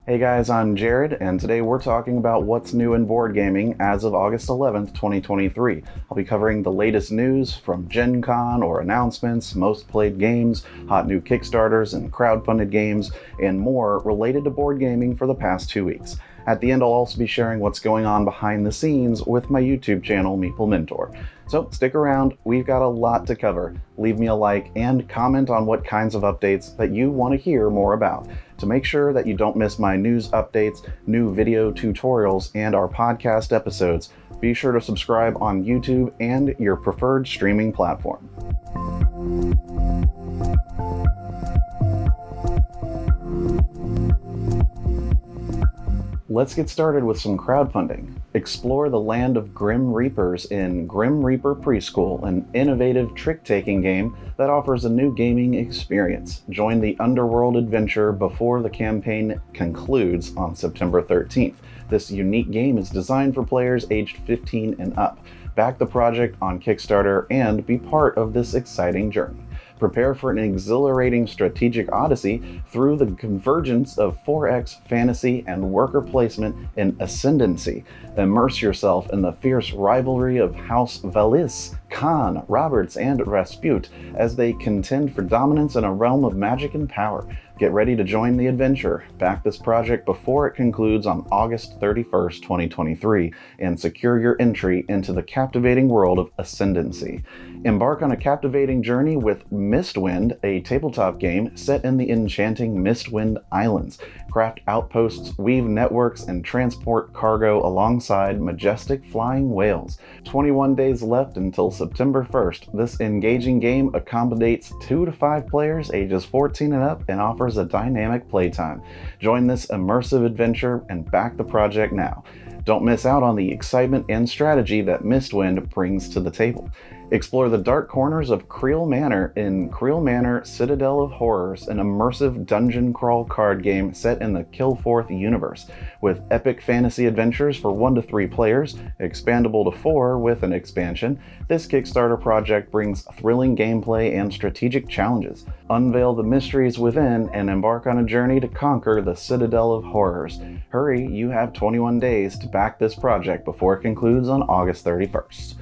Hey guys, I'm Jared, and today we're talking about what's new in board gaming as of August 11th, 2023. I'll be covering the latest news from Gen Con or announcements, most played games, hot new Kickstarters and crowdfunded games, and more related to board gaming for the past 2 weeks. At the end, I'll also be sharing what's going on behind the scenes with my YouTube channel, Meeple Mentor. So stick around, we've got a lot to cover. Leave me a like and comment on what kinds of updates that you want to hear more about. To make sure that you don't miss my news updates, new video tutorials, and our podcast episodes, be sure to subscribe on YouTube and your preferred streaming platform. Let's get started with some crowdfunding. Explore the land of Grim Reapers in Grim Reaper Preschool, an innovative trick-taking game that offers a new gaming experience. Join the underworld adventure before the campaign concludes on September 13th. This unique game is designed for players aged 15 and up. Back the project on Kickstarter and be part of this exciting journey. Prepare for an exhilarating strategic odyssey through the convergence of 4X fantasy and worker placement in Ascendancy. Immerse yourself in the fierce rivalry of House Valis, Khan, Roberts, and Rasput as they contend for dominance in a realm of magic and power. Get ready to join the adventure. Back this project before it concludes on August 31st, 2023, and secure your entry into the captivating world of Ascendancy. Embark on a captivating journey with Mistwind, a tabletop game set in the enchanting Mistwind Islands. Craft outposts, weave networks, and transport cargo alongside majestic flying whales. 21 days left until September 1st. This engaging game accommodates 2 to 5 players ages 14 and up and offers a dynamic playtime. Join this immersive adventure and back the project now. Don't miss out on the excitement and strategy that Mistwind brings to the table. Explore the dark corners of Creel Manor in Creel Manor Citadel of Horrors, an immersive dungeon crawl card game set in the Killforth universe. With epic fantasy adventures for 1 to 3 players, expandable to 4 with an expansion, this Kickstarter project brings thrilling gameplay and strategic challenges. Unveil the mysteries within and embark on a journey to conquer the Citadel of Horrors. Hurry, you have 21 days to back this project before it concludes on August 31st.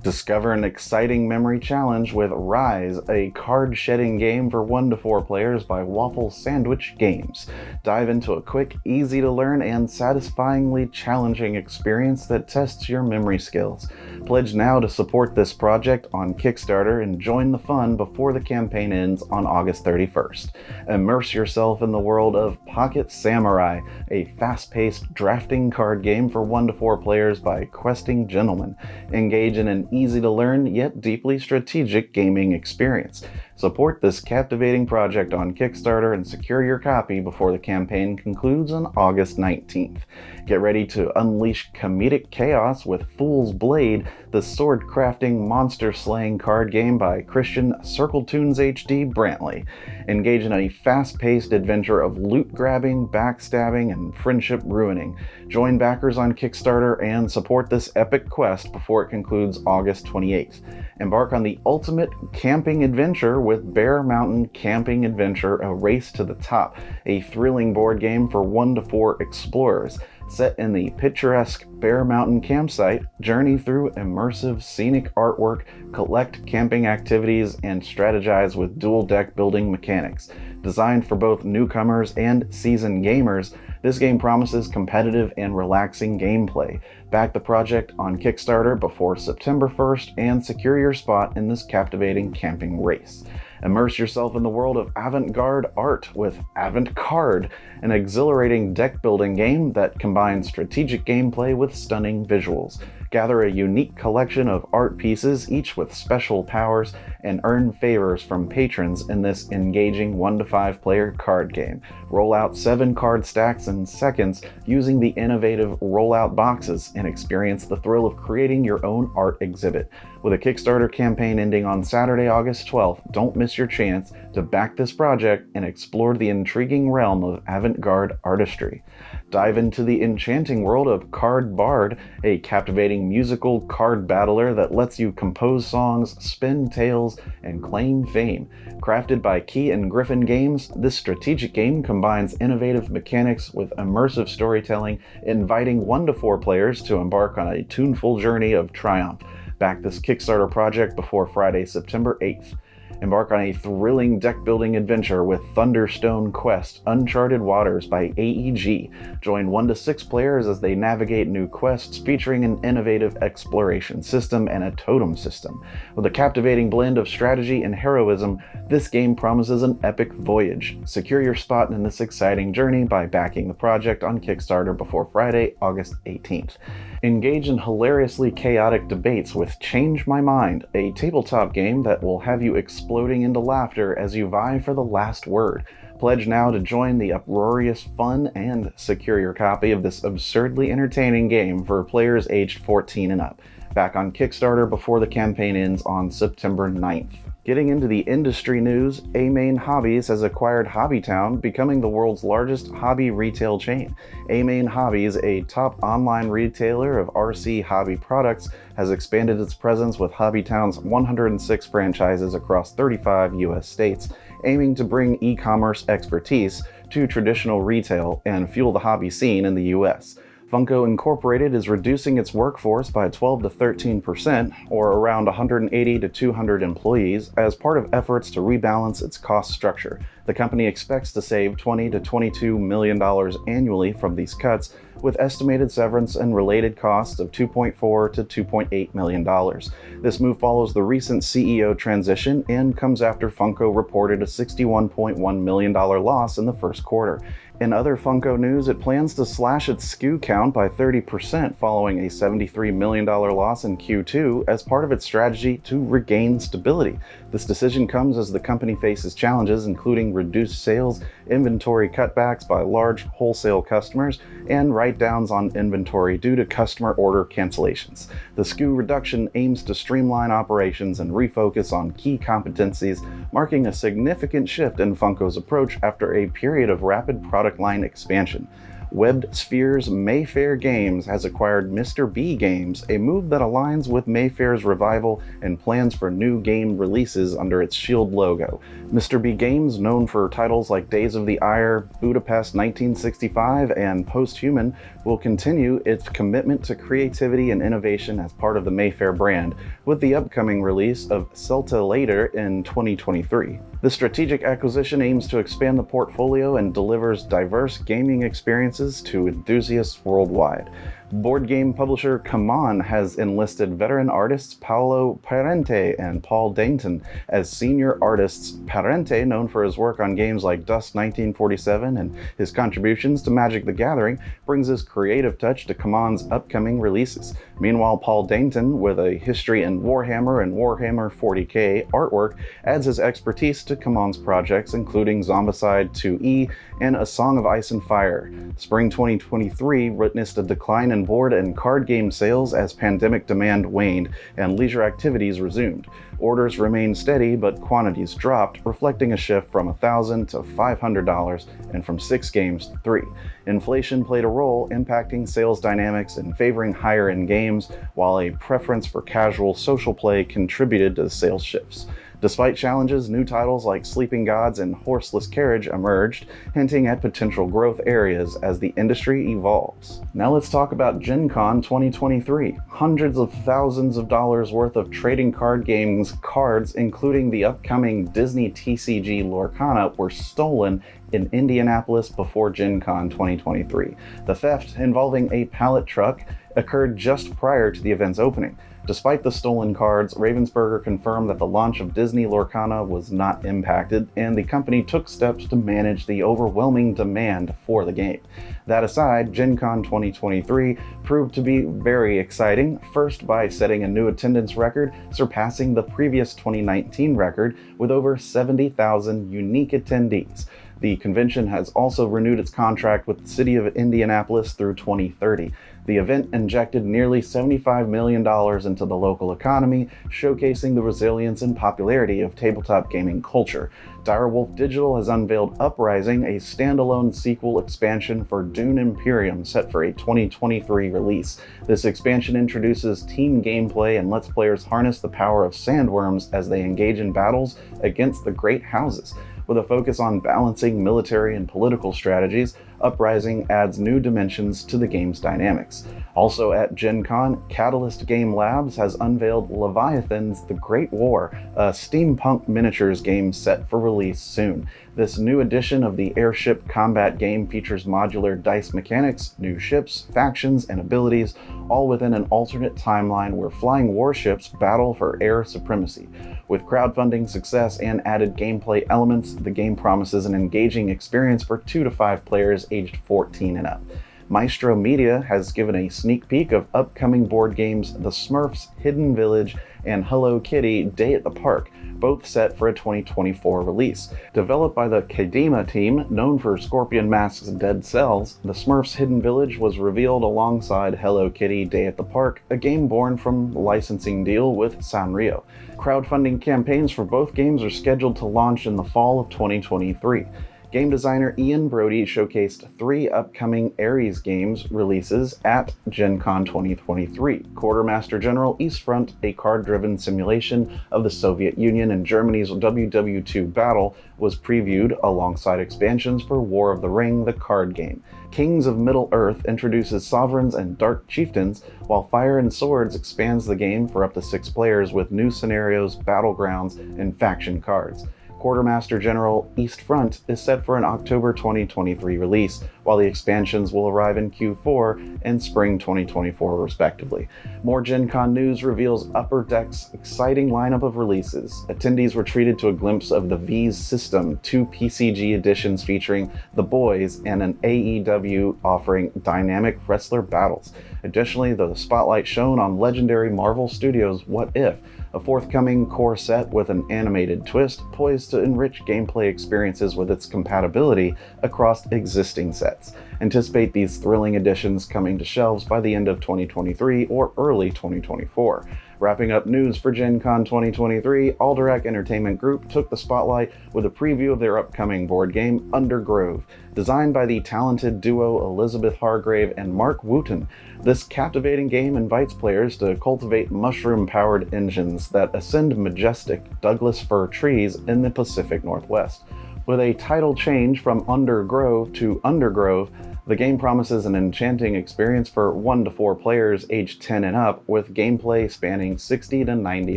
Discover an exciting memory challenge with Rise, a card-shedding game for 1 to 4 players by Waffle Sandwich Games. Dive into a quick, easy-to-learn, and satisfyingly challenging experience that tests your memory skills. Pledge now to support this project on Kickstarter and join the fun before the campaign ends on August 31st. Immerse yourself in the world of Pocket Samurai, a fast-paced drafting card game for 1 to 4 players by Questing Gentlemen. Engage in an easy-to-learn yet deeply strategic gaming experience. Support this captivating project on Kickstarter and secure your copy before the campaign concludes on August 19th. Get ready to unleash comedic chaos with Fool's Blade, the sword-crafting, monster-slaying card game by Christian Circletoons HD Brantley. Engage in a fast-paced adventure of loot-grabbing, backstabbing, and friendship-ruining. Join backers on Kickstarter and support this epic quest before it concludes August 28th. Embark on the ultimate camping adventure with Bear Mountain Camping Adventure: A Race to the Top, a thrilling board game for 1 to 4 explorers. Set in the picturesque Bear Mountain campsite, journey through immersive scenic artwork, collect camping activities, and strategize with dual deck building mechanics. Designed for both newcomers and seasoned gamers, this game promises competitive and relaxing gameplay. Back the project on Kickstarter before September 1st and secure your spot in this captivating camping race. Immerse yourself in the world of avant-garde art with Avant-Card, an exhilarating deck-building game that combines strategic gameplay with stunning visuals. Gather a unique collection of art pieces, each with special powers, and earn favors from patrons in this engaging 1 to 5 player card game. Roll out 7 card stacks in seconds using the innovative rollout boxes and experience the thrill of creating your own art exhibit. With a Kickstarter campaign ending on Saturday, August 12th, don't miss your chance to back this project and explore the intriguing realm of avant-garde artistry. Dive into the enchanting world of Card Bard, a captivating musical card battler that lets you compose songs, spin tales, and claim fame. Crafted by Key and Griffin Games, this strategic game combines innovative mechanics with immersive storytelling, inviting 1 to 4 players to embark on a tuneful journey of triumph. Back this Kickstarter project before Friday, September 8th. Embark on a thrilling deck-building adventure with Thunderstone Quest: Uncharted Waters by AEG. Join 1 to 6 players as they navigate new quests featuring an innovative exploration system and a totem system. With a captivating blend of strategy and heroism, this game promises an epic voyage. Secure your spot in this exciting journey by backing the project on Kickstarter before Friday, August 18th. Engage in hilariously chaotic debates with Change My Mind, a tabletop game that will have you exploding into laughter as you vie for the last word. Pledge now to join the uproarious fun and secure your copy of this absurdly entertaining game for players aged 14 and up. Back on Kickstarter before the campaign ends on September 9th. Getting into the industry news, A-Main Hobbies has acquired Hobbytown, becoming the world's largest hobby retail chain. A-Main Hobbies, a top online retailer of RC hobby products, has expanded its presence with Hobbytown's 106 franchises across 35 U.S. states, aiming to bring e-commerce expertise to traditional retail and fuel the hobby scene in the U.S. Funko Incorporated is reducing its workforce by 12 to 13%, or around 180 to 200 employees, as part of efforts to rebalance its cost structure. The company expects to save $20 to $22 million annually from these cuts, with estimated severance and related costs of $2.4 to $2.8 million. This move follows the recent CEO transition and comes after Funko reported a $61.1 million loss in the first quarter. In other Funko news, it plans to slash its SKU count by 30% following a $73 million loss in Q2 as part of its strategy to regain stability. This decision comes as the company faces challenges including reduced sales, inventory cutbacks by large wholesale customers, and write-downs on inventory due to customer order cancellations. The SKU reduction aims to streamline operations and refocus on key competencies, marking a significant shift in Funko's approach after a period of rapid product line expansion. Webbed Spheres Mayfair Games has acquired Mr. B Games, a move that aligns with Mayfair's revival and plans for new game releases under its Shield logo. Mr. B Games, known for titles like Days of the Ire, Budapest 1965, and Posthuman, will continue its commitment to creativity and innovation as part of the Mayfair brand, with the upcoming release of Celta later in 2023. The strategic acquisition aims to expand the portfolio and delivers diverse gaming experiences to enthusiasts worldwide. Board game publisher Come On has enlisted veteran artists Paolo Parente and Paul Dainton as senior artists. Parente, known for his work on games like Dust 1947 and his contributions to Magic the Gathering, brings his creative touch to Come On's upcoming releases. Meanwhile, Paul Dainton, with a history in Warhammer and Warhammer 40k artwork, adds his expertise to Come On's projects, including Zombicide 2E and A Song of Ice and Fire. Spring 2023 witnessed a decline in board and card game sales as pandemic demand waned and leisure activities resumed. Orders remained steady, but quantities dropped, reflecting a shift from $1,000 to $500 and from 6 games to 3. Inflation played a role, impacting sales dynamics and favoring higher-end games, while a preference for casual social play contributed to the sales shifts. Despite challenges, new titles like Sleeping Gods and Horseless Carriage emerged, hinting at potential growth areas as the industry evolves. Now let's talk about Gen Con 2023. Hundreds of thousands of dollars worth of trading card games cards, including the upcoming Disney TCG Lorcana, were stolen in Indianapolis before Gen Con 2023. The theft, involving a pallet truck, occurred just prior to the event's opening. Despite the stolen cards, Ravensburger confirmed that the launch of Disney Lorcana was not impacted, and the company took steps to manage the overwhelming demand for the game. That aside, Gen Con 2023 proved to be very exciting, first by setting a new attendance record, surpassing the previous 2019 record with over 70,000 unique attendees. The convention has also renewed its contract with the city of Indianapolis through 2030. The event injected nearly $75 million into the local economy, showcasing the resilience and popularity of tabletop gaming culture. Direwolf Digital has unveiled Uprising, a standalone sequel expansion for Dune Imperium set for a 2023 release. This expansion introduces team gameplay and lets players harness the power of sandworms as they engage in battles against the Great Houses. With a focus on balancing military and political strategies, Uprising adds new dimensions to the game's dynamics. Also at Gen Con, Catalyst Game Labs has unveiled Leviathan's The Great War, a steampunk miniatures game set for release soon. This new edition of the airship combat game features modular dice mechanics, new ships, factions, and abilities, all within an alternate timeline where flying warships battle for air supremacy. With crowdfunding success and added gameplay elements, the game promises an engaging experience for 2 to 5 players aged 14 and up. Maestro Media has given a sneak peek of upcoming board games The Smurfs Hidden Village and Hello Kitty Day at the Park, both set for a 2024 release. Developed by the Kadima team, known for Scorpion Mask's Dead Cells, The Smurfs Hidden Village was revealed alongside Hello Kitty Day at the Park, a game born from a licensing deal with Sanrio. Crowdfunding campaigns for both games are scheduled to launch in the fall of 2023. Game designer Ian Brody showcased 3 upcoming Ares games releases at Gen Con 2023. Quartermaster General Eastfront, a card-driven simulation of the Soviet Union and Germany's WW2 battle, was previewed alongside expansions for War of the Ring, the card game. Kings of Middle-earth introduces sovereigns and dark chieftains, while Fire and Swords expands the game for up to 6 players with new scenarios, battlegrounds, and faction cards. Quartermaster General Eastfront is set for an October 2023 release, while the expansions will arrive in Q4 and spring 2024 respectively. More Gen Con news reveals Upper Deck's exciting lineup of releases. Attendees were treated to a glimpse of the V's System, 2 PCG editions featuring The Boys and an AEW offering dynamic wrestler battles. Additionally, the spotlight shone on legendary Marvel Studios' What If, a forthcoming core set with an animated twist poised to enrich gameplay experiences with its compatibility across existing sets. Anticipate these thrilling additions coming to shelves by the end of 2023 or early 2024. Wrapping up news for Gen Con 2023, Alderac Entertainment Group took the spotlight with a preview of their upcoming board game, Undergrove. Designed by the talented duo Elizabeth Hargrave and Mark Wooten, this captivating game invites players to cultivate mushroom-powered engines that ascend majestic Douglas fir trees in the Pacific Northwest. With a title change from Undergrove to Undergrove, the game promises an enchanting experience for 1 to 4 players aged 10 and up, with gameplay spanning 60 to 90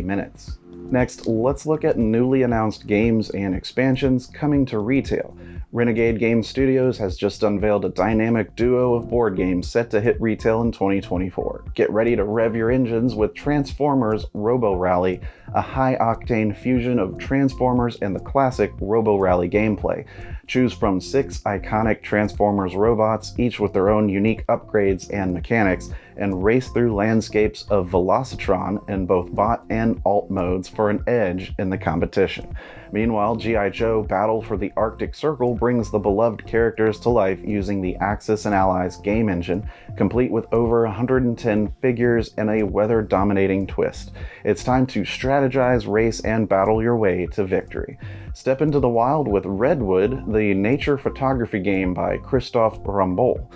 minutes. Next, let's look at newly announced games and expansions coming to retail. Renegade Game Studios has just unveiled a dynamic duo of board games set to hit retail in 2024. Get ready to rev your engines with Transformers Robo Rally, a high-octane fusion of Transformers and the classic Robo Rally gameplay. Choose from 6 iconic Transformers robots, each with their own unique upgrades and mechanics, and race through landscapes of Velocitron in both bot and alt modes for an edge in the competition. Meanwhile, G.I. Joe Battle for the Arctic Circle brings the beloved characters to life using the Axis and Allies game engine, complete with over 110 figures and a weather-dominating twist. It's time to strategize, race, and battle your way to victory. Step into the wild with Redwood, the nature photography game by Christophe Rambaud.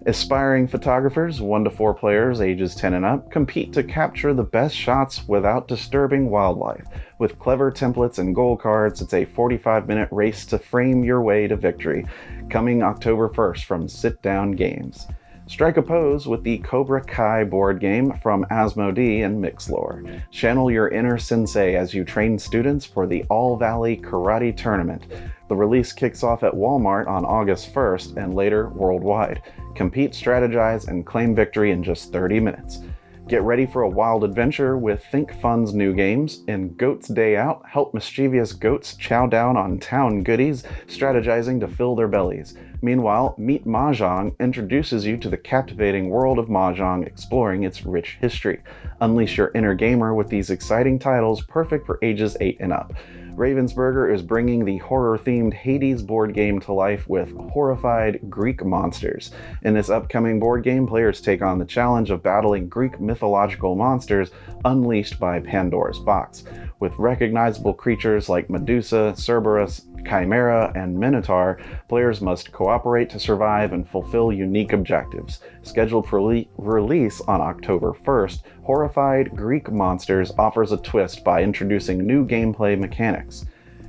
Aspiring photographers, 1 to 4 players ages 10 and up, compete to capture the best shots without disturbing wildlife. With clever templates and goal cards, it's a 45-minute race to frame your way to victory. Coming October 1st from Sit Down Games. Strike a pose with the Cobra Kai board game from Asmodee and Mixlore. Channel your inner sensei as you train students for the All Valley Karate Tournament. The release kicks off at Walmart on August 1st and later worldwide. Compete, strategize, and claim victory in just 30 minutes. Get ready for a wild adventure with Think Fun's new games. In Goat's Day Out, help mischievous goats chow down on town goodies, strategizing to fill their bellies. Meanwhile, Meet Mahjong introduces you to the captivating world of Mahjong, exploring its rich history. Unleash your inner gamer with these exciting titles perfect for ages 8 and up. Ravensburger is bringing the horror-themed Hades board game to life with horrified Greek monsters. In this upcoming board game, players take on the challenge of battling Greek mythological monsters unleashed by Pandora's box. With recognizable creatures like Medusa, Cerberus, Chimera, and Minotaur, players must cooperate to survive and fulfill unique objectives. Scheduled for release on October 1st, Horrified Greek Monsters offers a twist by introducing new gameplay mechanics.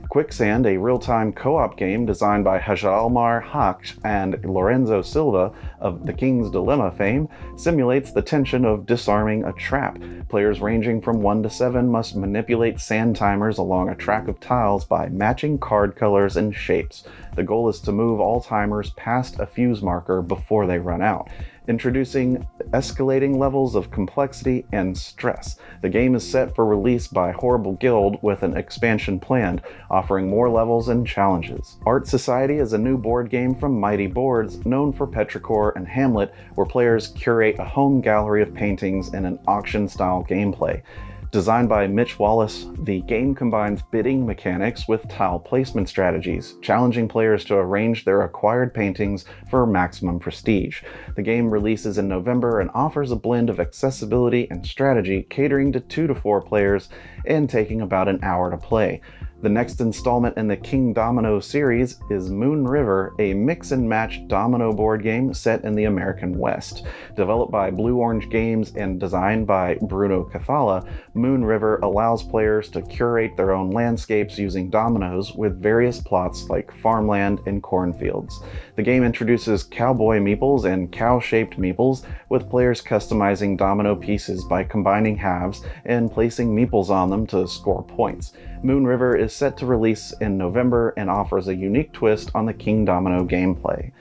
Quicksand, a real-time co-op game designed by Hjalmar Hach and Lorenzo Silva of The King's Dilemma fame, simulates the tension of disarming a trap. Players ranging from 1 to 7 must manipulate sand timers along a track of tiles by matching card colors and shapes. The goal is to move all timers past a fuse marker before they run out, introducing escalating levels of complexity and stress. The game is set for release by Horrible Guild with an expansion planned, offering more levels and challenges. Art Society is a new board game from Mighty Boards, known for Petrichor and Hamlet, where players curate a home gallery of paintings in an auction-style gameplay. Designed by Mitch Wallace, the game combines bidding mechanics with tile placement strategies, challenging players to arrange their acquired paintings for maximum prestige. The game releases in November and offers a blend of accessibility and strategy, catering to 2 to 4 players and taking about an hour to play. The next installment in the King Domino series is Moon River, a mix-and-match domino board game set in the American West. Developed by Blue Orange Games and designed by Bruno Cathala, Moon River allows players to curate their own landscapes using dominoes with various plots like farmland and cornfields. The game introduces cowboy meeples and cow-shaped meeples, with players customizing domino pieces by combining halves and placing meeples on them to score points. Moon River is set to release in November and offers a unique twist on the King Domino gameplay.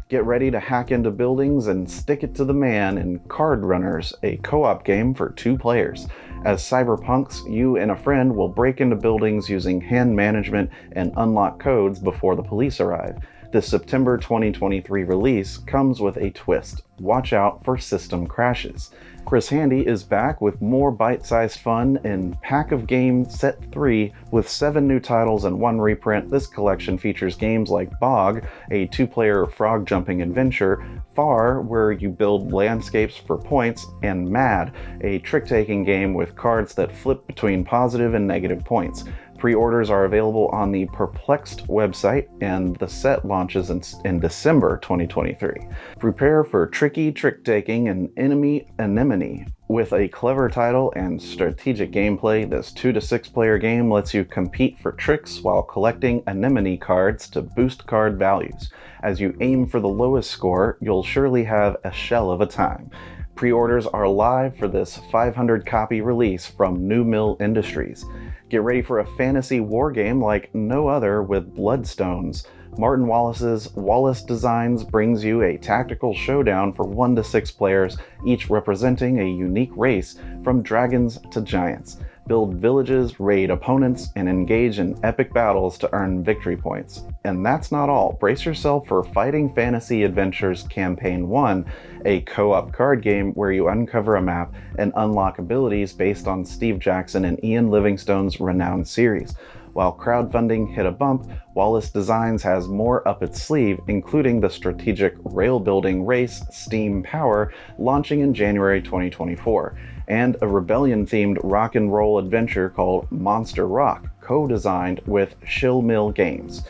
Get ready to hack into buildings and stick it to the man in Card Runners, a co-op game for 2 players. As cyberpunks, you and a friend will break into buildings using hand management and unlock codes before the police arrive. The September 2023 release comes with a twist. Watch out for system crashes. Chris Handy is back with more bite-sized fun in Pack of Game Set 3 with 7 new titles and 1 reprint. This collection features games like Bog, a 2-player frog-jumping adventure, Far, where you build landscapes for points, and Mad, a trick-taking game with cards that flip between positive and negative points. Pre-orders are available on the Perplexed website, and the set launches in December 2023. Prepare for tricky trick-taking and enemy anemone. With a clever title and strategic gameplay, this 2 to 6 player game lets you compete for tricks while collecting anemone cards to boost card values. As you aim for the lowest score, you'll surely have a shell of a time. Pre-orders are live for this 500-copy release from New Mill Industries. Get ready for a fantasy war game like no other with Bloodstones. Martin Wallace's Wallace Designs brings you a tactical showdown for 1 to 6 players, each representing a unique race from dragons to giants. Build villages, raid opponents, and engage in epic battles to earn victory points. And that's not all. Brace yourself for Fighting Fantasy Adventures Campaign 1, a co-op card game where you uncover a map and unlock abilities based on Steve Jackson and Ian Livingstone's renowned series. While crowdfunding hit a bump, Wallace Designs has more up its sleeve, including the strategic rail-building race Steam Power, launching in January 2024, and a rebellion-themed rock and roll adventure called Monster Rock, co-designed with Shill Mill Games.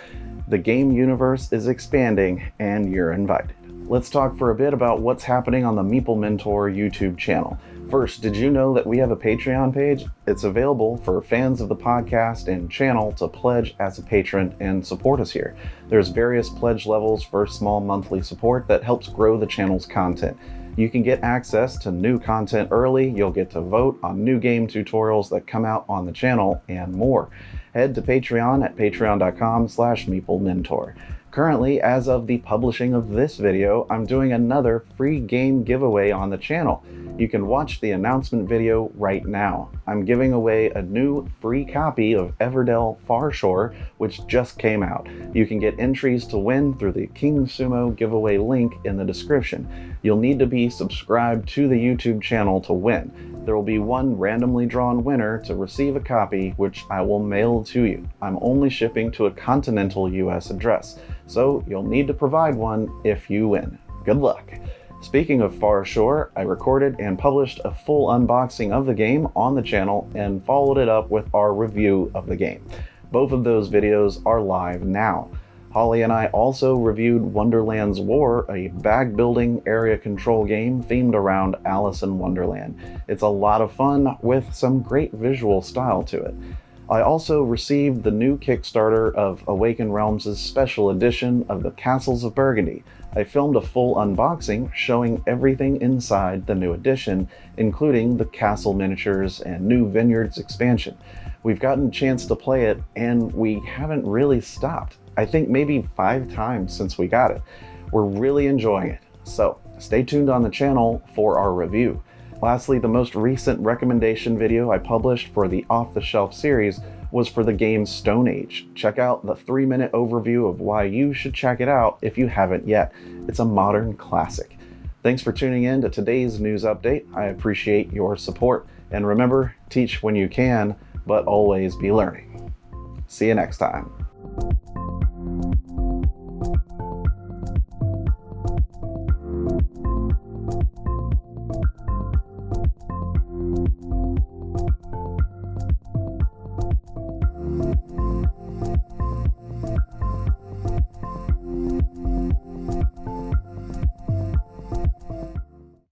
The game universe is expanding, and you're invited. Let's talk for a bit about what's happening on the Meeple Mentor YouTube channel. First, did you know that we have a Patreon page? It's available for fans of the podcast and channel to pledge as a patron and support us here. There's various pledge levels for small monthly support that helps grow the channel's content. You can get access to new content early, you'll get to vote on new game tutorials that come out on the channel, and more. Head to Patreon at patreon.com/MeepleMentor. Currently, as of the publishing of this video, I'm doing another free game giveaway on the channel. You can watch the announcement video right now. I'm giving away a new free copy of Everdell Farshore, which just came out. You can get entries to win through the King Sumo giveaway link in the description. You'll need to be subscribed to the YouTube channel to win. There will be one randomly drawn winner to receive a copy, which I will mail to you. I'm only shipping to a continental US address, so you'll need to provide one if you win. Good luck! Speaking of Farshore, I recorded and published a full unboxing of the game on the channel and followed it up with our review of the game. Both of those videos are live now. Holly and I also reviewed Wonderland's War, a bag-building area control game themed around Alice in Wonderland. It's a lot of fun with some great visual style to it. I also received the new Kickstarter of Awaken Realms' special edition of the Castles of Burgundy. I filmed a full unboxing showing everything inside the new edition, including the castle miniatures and new vineyards expansion. We've gotten a chance to play it, and we haven't really stopped. I think maybe 5 times since we got it. We're really enjoying it, so stay tuned on the channel for our review. Lastly, the most recent recommendation video I published for the Off the Shelf series was for the game Stone Age. Check out the 3-minute overview of why you should check it out if you haven't yet. It's a modern classic. Thanks for tuning in to today's news update. I appreciate your support. And remember, teach when you can, but always be learning. See you next time.